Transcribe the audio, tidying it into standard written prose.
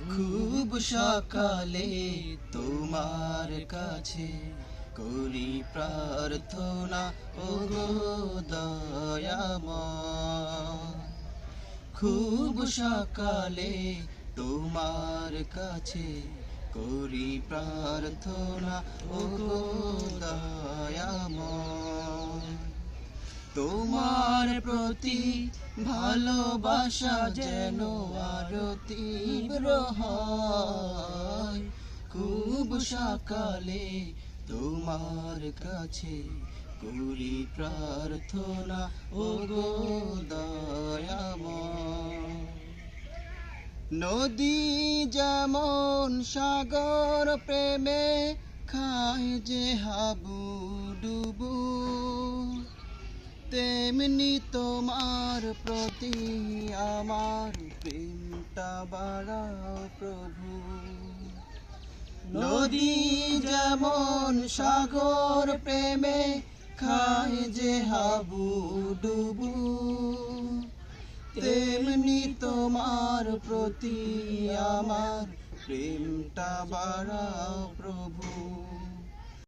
খুব সকালে তোমার কাছে করি প্রার্থনা, ওগো দয়াময়। খুব সকালে তোমার কাছে করি প্রার্থনা, ওগো দয়াময়। তোমার প্রতি ভালোবাসা যেন আরো তীব্র হয়। খুব সকালে তোমার কাছে করি প্রার্থনা, ওগো দয়াময়। নদী যেমন সাগর প্রেমে খায় যে হাবুডুবু, তেমনি তোমার প্রতি আমার প্রেমটা বাড়াও প্রভু। নদী যেমন সাগর প্রেমে খায় যে হাবুডুবু, তেমনি তোমার প্রতি আমার প্রেমটা বাড়াও প্রভু।